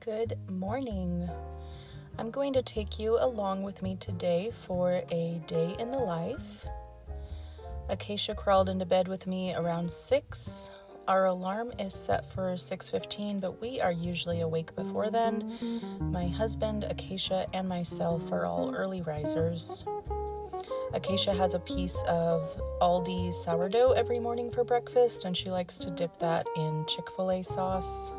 Good morning. I'm going to take you along with me today for a day in the life. Acacia crawled into bed with me around 6. Our alarm is set for 6:15, but we are usually awake before then. My husband, Acacia, and myself are all early risers. Acacia has a piece of Aldi sourdough every morning for breakfast, and she likes to dip that in Chick-fil-A sauce.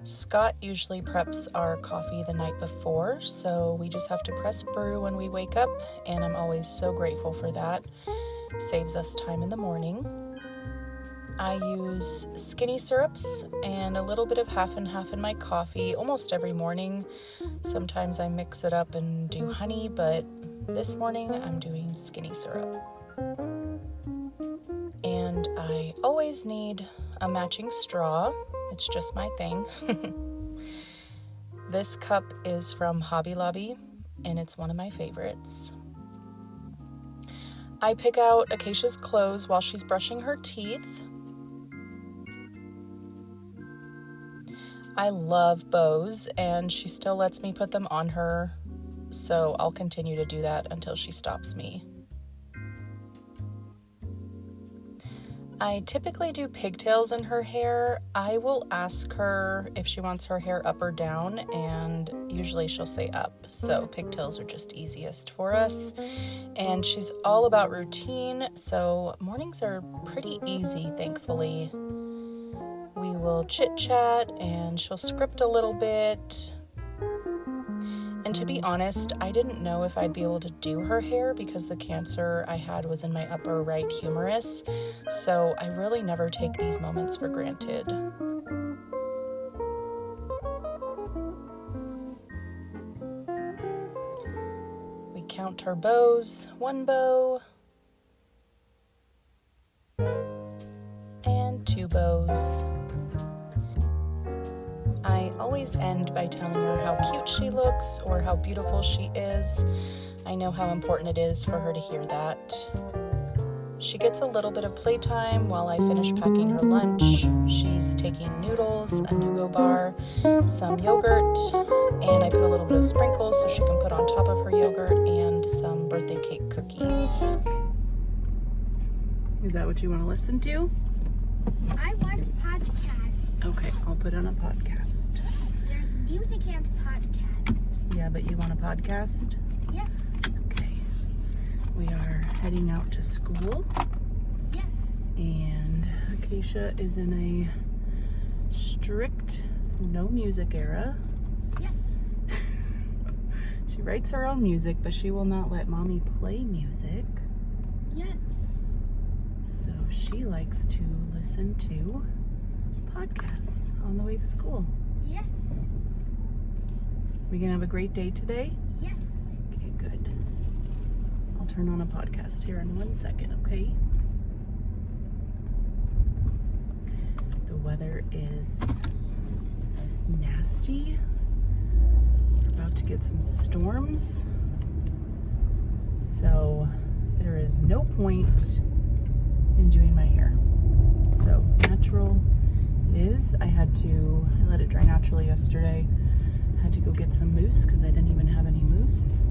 Scott usually preps our coffee the night before, so we just have to press brew when we wake up, and I'm always so grateful for that. Saves us time in the morning. I use skinny syrups and a little bit of half and half in my coffee almost every morning. Sometimes I mix it up and do honey, but this morning I'm doing skinny syrup. And I always need a matching straw. It's just my thing. This cup is from Hobby Lobby, and it's one of my favorites. I pick out Acacia's clothes while she's brushing her teeth. I love bows, and she still lets me put them on her, so I'll continue to do that until she stops me. I typically do pigtails in her hair. I will ask her if she wants her hair up or down, and usually she'll say up, so pigtails are just easiest for us. And she's all about routine, so mornings are pretty easy, thankfully. We will chit-chat, and she'll script a little bit. And to be honest, I didn't know if I'd be able to do her hair because the cancer I had was in my upper right humerus, so I really never take these moments for granted. We count her bows. 1 bow. And 2 bows. I always end by telling her how cute she looks or how beautiful she is. I know how important it is for her to hear that. She gets a little bit of playtime while I finish packing her lunch. She's taking noodles, a Nugo bar, some yogurt, and I put a little bit of sprinkles so she can put on top of her yogurt, and some birthday cake cookies. Is that what you want to listen to? I want a podcast. Okay, I'll put on a podcast. There's music and podcast. Yeah, but you want a podcast? Yes. Okay. We are heading out to school. Yes. And Acacia is in a strict no music era. Yes. She writes her own music, but she will not let mommy play music. Yes. So she likes to listen to podcasts on the way to school. Yes. We gonna have a great day today? Yes. Okay, good. I'll turn on a podcast here in 1 second, okay? The weather is nasty. We're about to get some storms. So there is no point in doing my hair. So natural it is. I let it dry naturally yesterday. I had to go get some mousse because I didn't even have any mousse.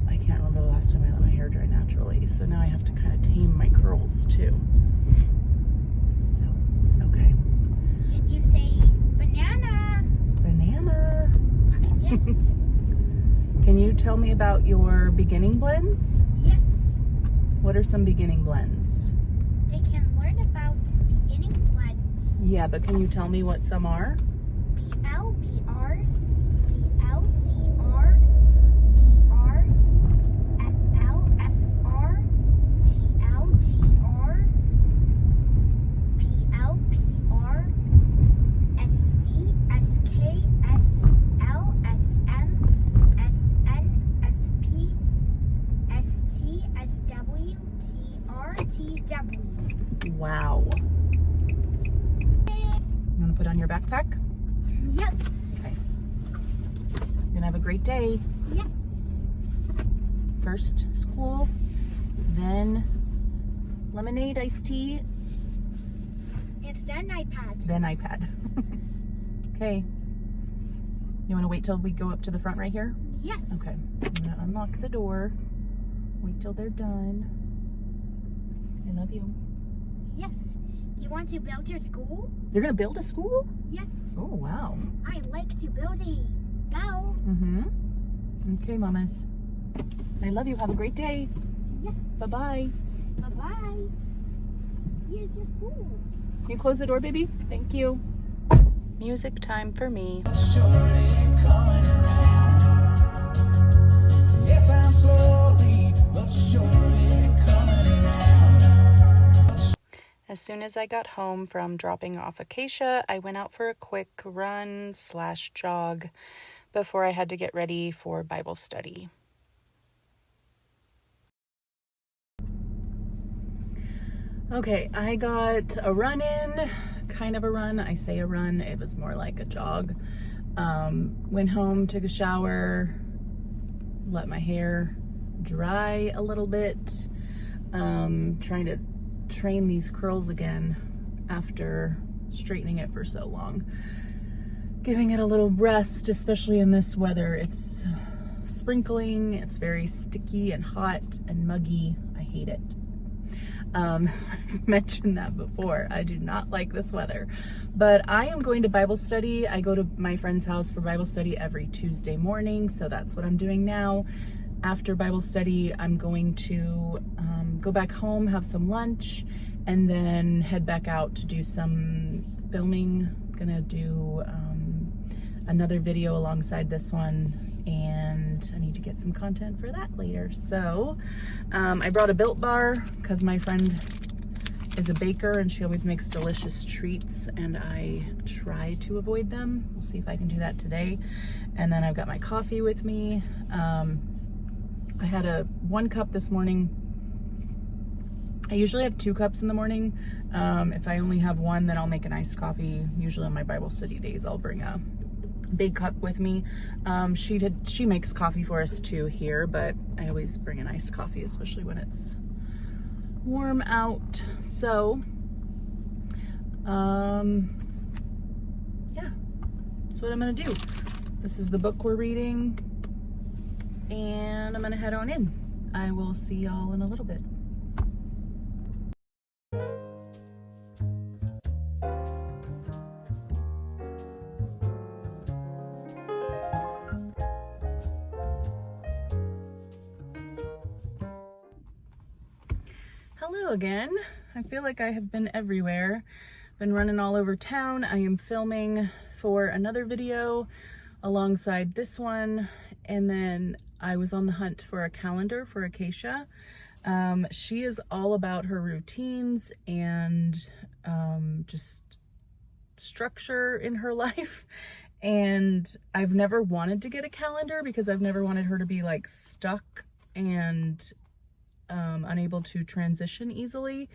I can't remember the last time I let my hair dry naturally. So now I have to kind of tame my curls too. So, okay. Can you say banana? Banana. Yes. Can you tell me about your beginning blends? Yes. What are some beginning blends? They can learn about beginning blends. Yeah, but can you tell me what some are? BLBR, CLCR, DR, FLFR, GLGR, PLPR, SC, SK, SL, SM, SN, SP, ST, SW, TR, TW. Wow. You want to put on your backpack? Yes. Okay. You're gonna have a great day. Yes. First school, then lemonade, iced tea, And then iPad. then iPad. Okay. You want to wait till we go up to the front right here? Yes. Okay. I'm going to unlock the door. Wait till they're done. I love you. Yes. Do you want to build your school? You're going to build a school? Yes. Oh, wow. I like to build a bell. Okay, mamas. I love you. Have a great day. Yes. Bye-bye. Bye-bye. Here's your school. Can you close the door, baby? Thank you. Music time for me. Surely coming around. Yes, I'm slowly, but surely coming around. As soon as I got home from dropping off Acacia, I went out for a quick run/jog before I had to get ready for Bible study. Okay, I got a run in, kind of a run. I say a run, it was more like a jog. Went home, took a shower, let my hair dry a little bit. Trying to train these curls again after straightening it for so long. Giving it a little rest, especially in this weather. It's sprinkling, it's very sticky and hot and muggy. I hate it. I've mentioned that before. I do not like this weather, but I am going to Bible study. I go to my friend's house for Bible study every Tuesday morning, so that's what I'm doing now. After Bible study, I'm going to go back home, have some lunch, and then head back out to do some filming. I'm gonna do another video alongside this one, and I need to get some content for that later. So I brought a Built Bar because my friend is a baker and she always makes delicious treats, and I try to avoid them. We'll see if I can do that today. And then I've got my coffee with me. I had a 1 cup this morning. I usually have 2 cups in the morning. If I only have 1, then I'll make an iced coffee. Usually on my Bible study days, I'll bring a big cup with me. She makes coffee for us too here, but I always bring an iced coffee, especially when it's warm out. So, yeah, that's what I'm gonna do. This is the book we're reading, and I'm gonna head on in. I will see y'all in a little bit. Hello again. I feel like I have been everywhere. Been running all over town. I am filming for another video alongside this one, and then I was on the hunt for a calendar for Acacia. She is all about her routines and just structure in her life, and I've never wanted to get a calendar because I've never wanted her to be like stuck and unable to transition easily.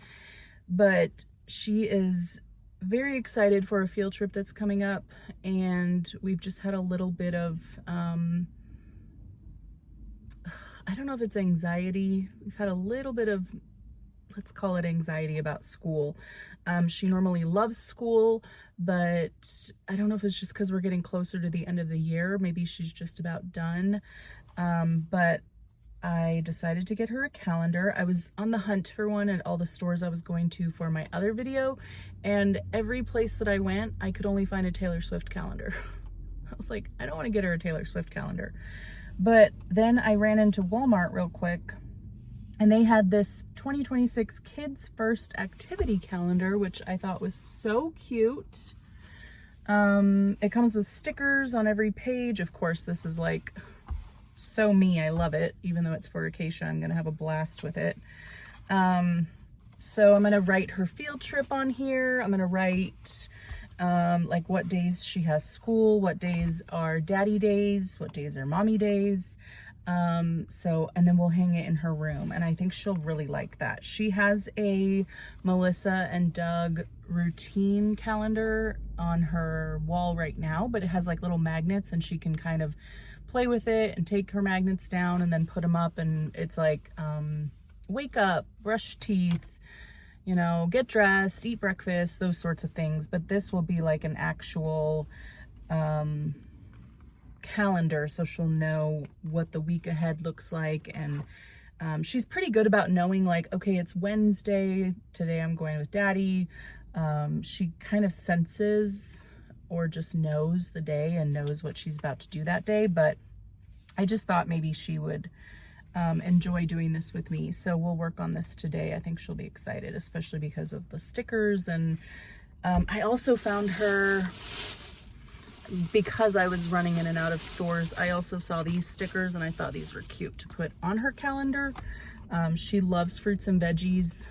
But she is very excited for a field trip that's coming up, and we've just had a little bit of I don't know if it's anxiety. We've had a little bit of, let's call it anxiety about school. She normally loves school, but I don't know if it's just because we're getting closer to the end of the year. Maybe she's just about done. But I decided to get her a calendar. I was on the hunt for one at all the stores I was going to for my other video, and every place that I went, I could only find a Taylor Swift calendar. I was like, I don't want to get her a Taylor Swift calendar. But then I ran into Walmart real quick, and they had this 2026 Kids First Activity Calendar, which I thought was so cute. It comes with stickers on every page. Of course, this is like so me. I love it. Even though it's for Acacia, I'm gonna have a blast with it. So I'm gonna write her field trip on here. I'm gonna write like what days she has school, what days are daddy days, what days are mommy days. And then we'll hang it in her room, and I think she'll really like that. She has a Melissa and Doug routine calendar on her wall right now, but it has like little magnets, and she can kind of play with it and take her magnets down and then put them up, and it's like wake up, brush teeth, you know, get dressed, eat breakfast, those sorts of things. But this will be like an actual calendar, so she'll know what the week ahead looks like. And she's pretty good about knowing, like, okay, it's Wednesday today, I'm going with Daddy. She kind of senses or just knows the day and knows what she's about to do that day. But I just thought maybe she would enjoy doing this with me, so we'll work on this today. I think she'll be excited, especially because of the stickers. And I also found her, because I was running in and out of stores, I also saw these stickers and I thought these were cute to put on her calendar. She loves fruits and veggies,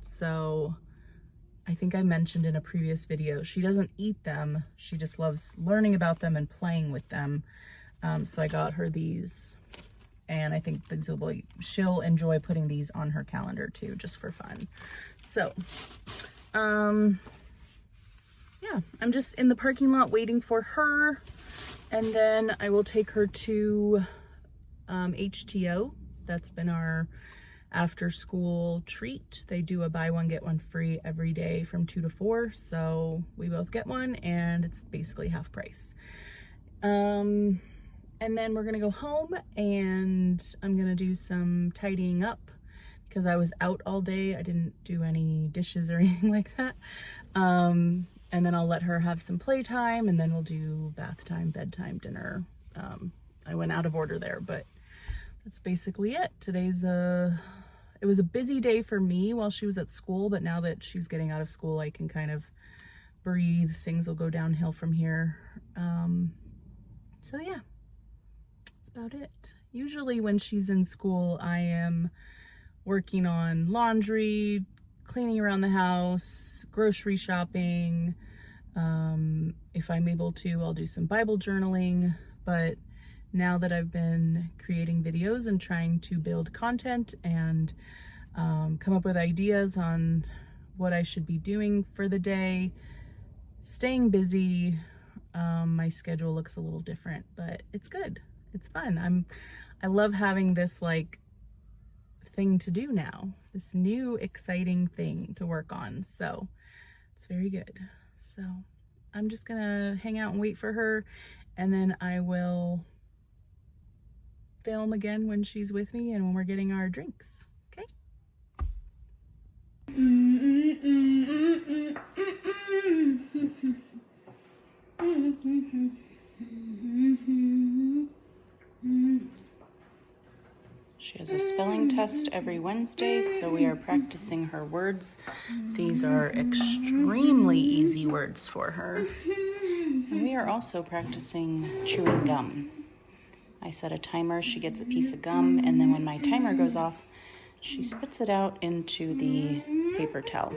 so I think I mentioned in a previous video, she doesn't eat them, she just loves learning about them and playing with them. So I got her these, and I think she'll enjoy putting these on her calendar too, just for fun. So, yeah, I'm just in the parking lot waiting for her, and then I will take her to HTO. That's been our after school treat. They do a buy one get one free every day from 2 to 4, so we both get one and it's basically half price. And then we're gonna go home and I'm gonna do some tidying up because I was out all day. I didn't do any dishes or anything like that. And then I'll let her have some playtime, and then we'll do bath time, bedtime, dinner. I went out of order there, but that's basically it. It was a busy day for me while she was at school, but now that she's getting out of school, I can kind of breathe. Things will go downhill from here. So yeah, that's about it. Usually when she's in school, I am working on laundry, cleaning around the house, grocery shopping. If I'm able to, I'll do some Bible journaling. But now that I've been creating videos and trying to build content and come up with ideas on what I should be doing for the day, staying busy, my schedule looks a little different, but it's good. It's fun. I love having this like thing to do now, this new exciting thing to work on. So it's very good. So I'm just gonna hang out and wait for her, and then I will film again when she's with me and when we're getting our drinks. Okay? She has a spelling test every Wednesday, so we are practicing her words. These are extremely easy words for her. And we are also practicing chewing gum. I set a timer, she gets a piece of gum, and then when my timer goes off, she spits it out into the paper towel.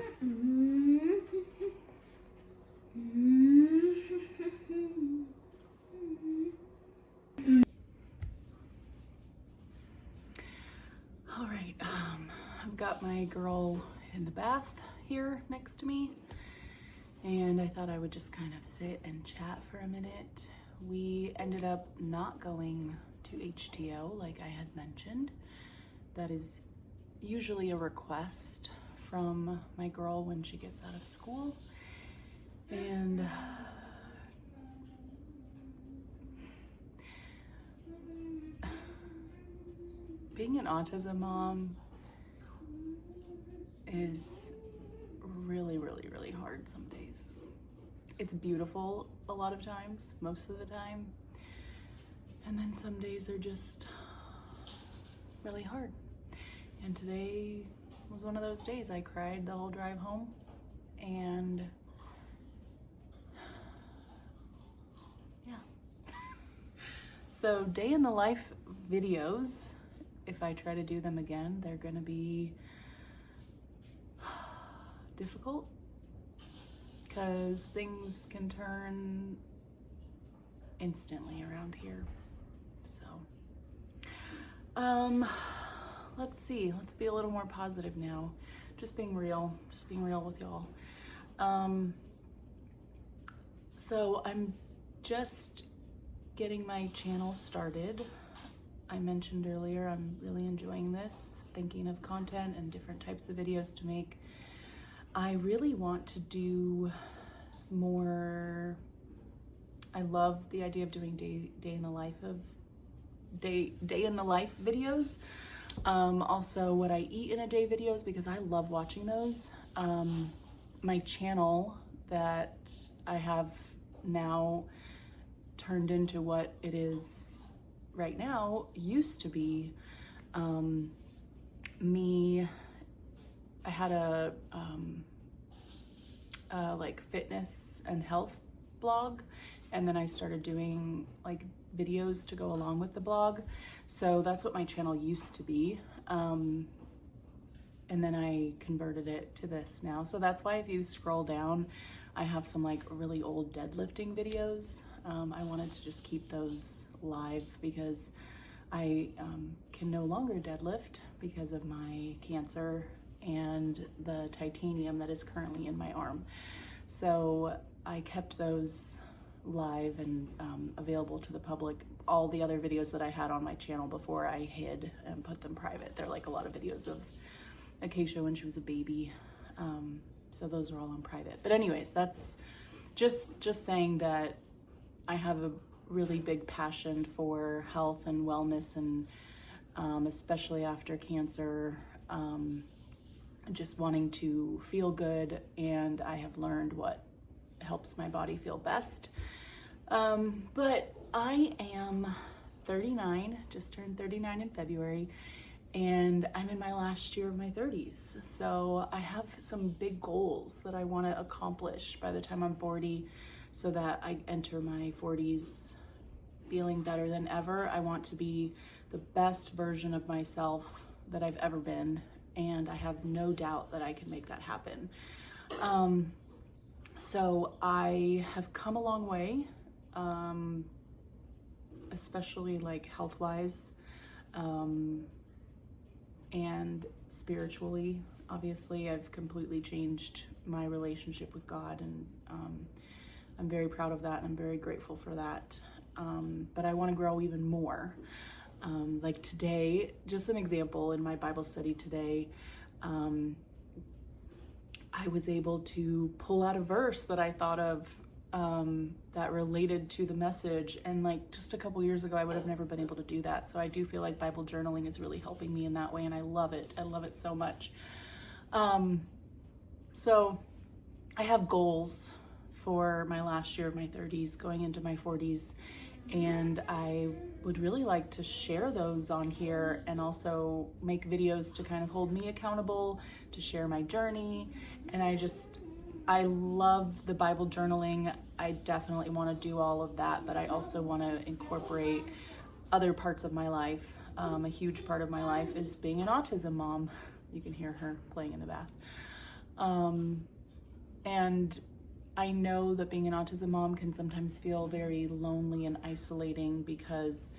All right, I've got my girl in the bath here next to me, and I thought I would just kind of sit and chat for a minute. We ended up not going to HTO like I had mentioned. That is usually a request from my girl when she gets out of school. And being an autism mom is really, really, really hard some days. It's beautiful a lot of times, most of the time. And then some days are just really hard. And today was one of those days. I cried the whole drive home, and yeah. So day in the life videos, if I try to do them again, they're gonna be difficult because things can turn instantly around here. So, let's see, let's be a little more positive now. Just being real with y'all. So I'm just getting my channel started. I mentioned earlier, I'm really enjoying this, thinking of content and different types of videos to make. I really want to do more I love the idea of doing day in the life videos. Also what I eat in a day videos, because I love watching those. My channel that I have now turned into what it is right now used to be me. I had a like fitness and health blog, and then I started doing like videos to go along with the blog. So that's what my channel used to be. And then I converted it to this now. So that's why if you scroll down, I have some like really old deadlifting videos. I wanted to just keep those live because I can no longer deadlift because of my cancer and the titanium that is currently in my arm. So I kept those live and available to the public. All the other videos that I had on my channel before, I hid and put them private. They're like a lot of videos of Acacia when she was a baby. So those are all on private. But anyways, that's just saying that I have a really big passion for health and wellness, and especially after cancer, just wanting to feel good, and I have learned what helps my body feel best. But I am 39, just turned 39 in February, and I'm in my last year of my 30s. So I have some big goals that I want to accomplish by the time I'm 40, so that I enter my 40s feeling better than ever. I want to be the best version of myself that I've ever been, and I have no doubt that I can make that happen. So I have come a long way, especially like health-wise, and spiritually. Obviously, I've completely changed my relationship with God, and I'm very proud of that, and I'm very grateful for that. But I want to grow even more. Like today, just an example, in my Bible study today, I was able to pull out a verse that I thought of that related to the message, and like just a couple years ago I would have never been able to do that. So I do feel like Bible journaling is really helping me in that way, and I love it. I love it so much. So I have goals for my last year of my 30s, going into my 40s, and I would really like to share those on here, and also make videos to kind of hold me accountable, to share my journey. And I love the Bible journaling. I definitely want to do all of that, but I also want to incorporate other parts of my life. A huge part of my life is being an autism mom. You can hear her playing in the bath. And I know that being an autism mom can sometimes feel very lonely and isolating, because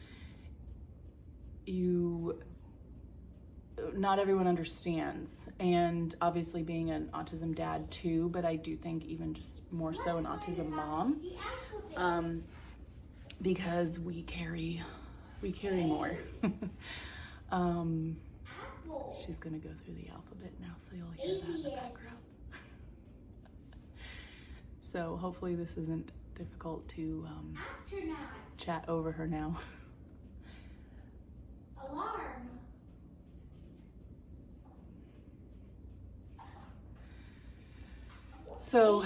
not everyone understands. And obviously being an autism dad too, but I do think even just more so an autism mom, because we carry more. She's gonna go through the alphabet now, so you'll hear that in the background. So hopefully this isn't difficult to chat over her now. Alarm. So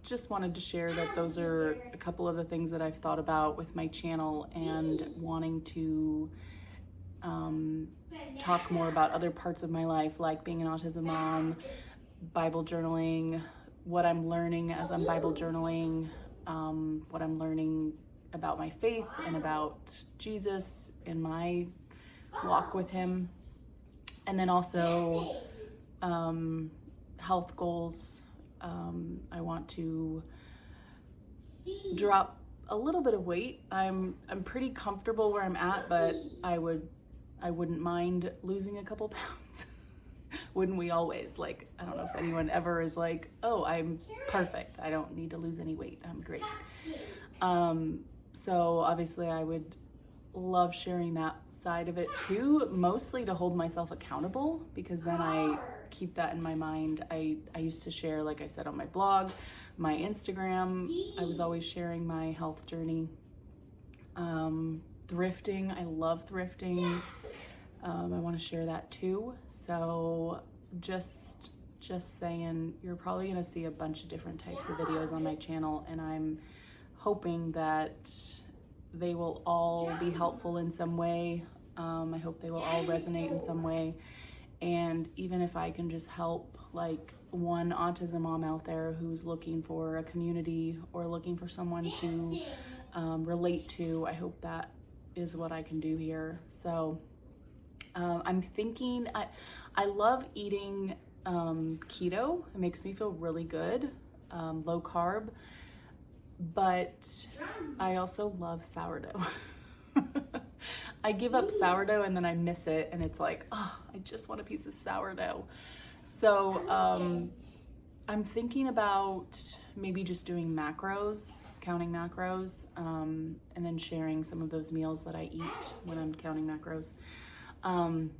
just wanted to share that those are a couple of the things that I've thought about with my channel, and wanting to talk more about other parts of my life, like being an autism mom, Bible journaling, what I'm learning as I'm Bible journaling, what I'm learning about my faith and about Jesus in my walk with him, and then also health goals. I want to drop a little bit of weight. I'm pretty comfortable where I'm at, but I wouldn't mind losing a couple pounds. Wouldn't we always? Like, I don't know if anyone ever is like, oh, I'm perfect, I don't need to lose any weight, I'm great. So obviously I would love sharing that side of it too, mostly to hold myself accountable, because then I keep that in my mind. I used to share, like I said, on my blog, my Instagram. I was always sharing my health journey. Thrifting, I love thrifting. I want to share that too. So just saying, you're probably going to see a bunch of different types of videos on my channel, and I'm hoping that they will all be helpful in some way. I hope they will all resonate in some way. And even if I can just help like one autism mom out there who's looking for a community or looking for someone to relate to, I hope that is what I can do here. So I'm thinking, I love eating keto. It makes me feel really good, low carb, but I also love sourdough. I give up sourdough and then I miss it, and it's like, oh, I just want a piece of sourdough. So I'm thinking about maybe just doing macros, counting macros, and then sharing some of those meals that I eat when I'm counting macros. And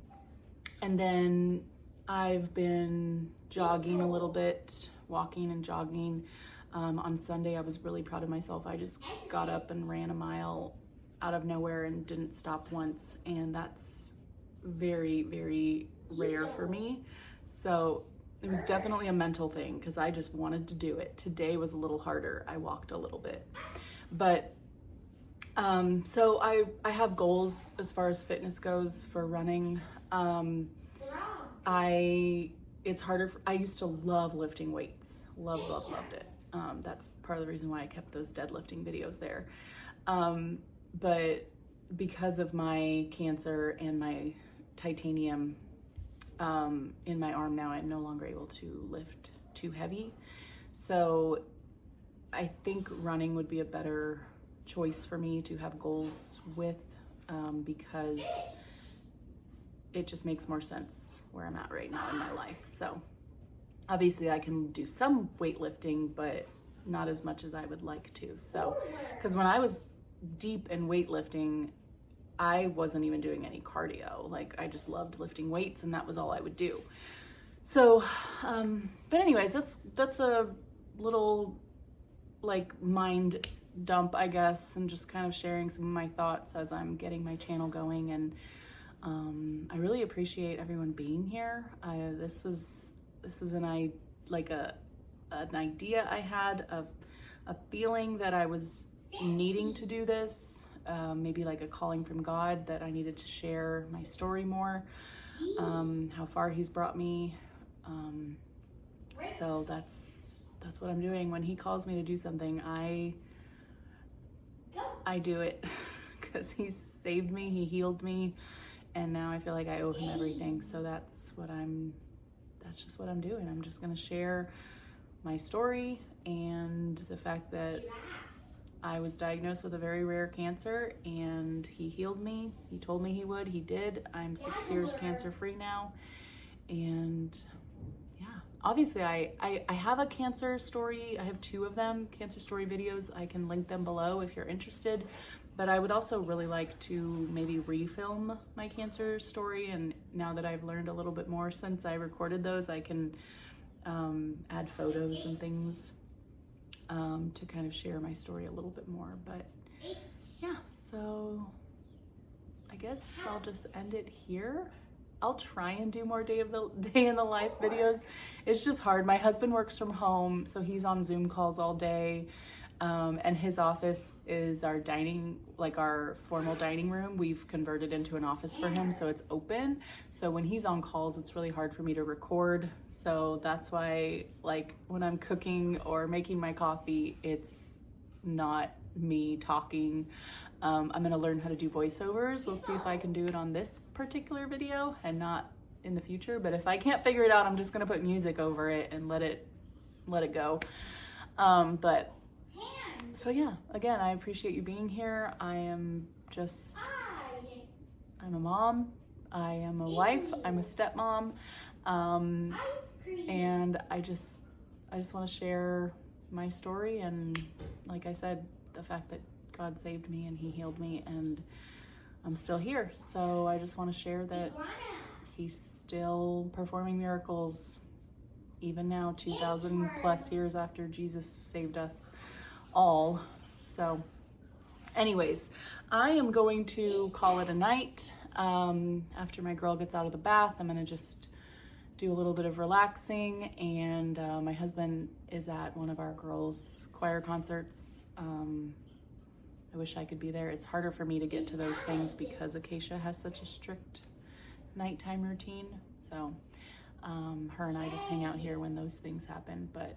then I've been jogging a little bit, walking and jogging. On Sunday, I was really proud of myself. I just got up and ran a mile out of nowhere and didn't stop once. And that's very, very rare for me. So it was definitely a mental thing because I just wanted to do it. Today was a little harder. I walked a little bit, but so I have goals as far as fitness goes for running. It's harder. I used to love lifting weights. Loved it. That's part of the reason why I kept those deadlifting videos there. But because of my cancer and my titanium in my arm now, I'm no longer able to lift too heavy. So I think running would be a better choice for me to have goals with, because it just makes more sense where I'm at right now in my life. So obviously I can do some weightlifting, but not as much as I would like to. So, because when I was deep in weightlifting, I wasn't even doing any cardio. Like, I just loved lifting weights and that was all I would do. So, but anyways, that's a little like mind dump, I guess, and just kind of sharing some of my thoughts as I'm getting my channel going. And I really appreciate everyone being here. This was an idea I had, of a feeling that I was needing to do this, maybe like a calling from God that I needed to share my story more, how far He's brought me. So that's what I'm doing. When He calls me to do something, I do it because He saved me, He healed me, and now I feel like I owe Him everything. So that's just what I'm doing. I'm just gonna share my story and the fact that I was diagnosed with a very rare cancer and He healed me. He told me He would. He did. I'm 6 years cancer free now. And yeah, obviously I have a cancer story. I have 2 of them, cancer story videos. I can link them below if you're interested. But I would also really like to maybe refilm my cancer story. And now that I've learned a little bit more since I recorded those, I can add photos and things to kind of share my story a little bit more. But yeah, so I guess I'll just end it here. I'll try and do more day in the life videos. It's just hard. My husband works from home, so he's on Zoom calls all day. And his office is our our formal dining room. We've converted into an office for him, so it's open. So when he's on calls, it's really hard for me to record. So that's why, like, when I'm cooking or making my coffee, it's not me talking. I'm gonna learn how to do voiceovers. We'll see if I can do it on this particular video and not in the future. But if I can't figure it out, I'm just gonna put music over it and let it go. So yeah, again, I appreciate you being here. I'm a mom, I am a wife, I'm a stepmom, and I just want to share my story, and like I said, the fact that God saved me and He healed me and I'm still here. So I just want to share that He's still performing miracles, even now, 2,000 plus years after Jesus saved us all. So anyways, I am going to call it a night. After my girl gets out of the bath, I'm gonna just do a little bit of relaxing, and my husband is at one of our girls' choir concerts. I wish I could be there. It's harder for me to get to those things because Acacia has such a strict nighttime routine. So her and I just hang out here when those things happen. But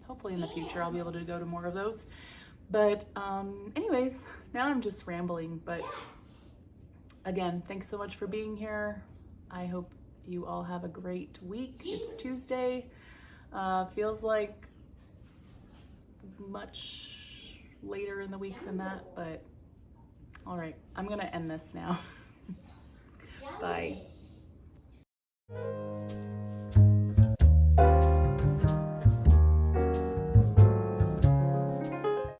hopefully in the future I'll be able to go to more of those. But anyways, now I'm just rambling. But again, thanks so much for being here. I hope you all have a great week. It's Tuesday. Feels like much later in the week than that, but all right, I'm gonna end this now. Bye.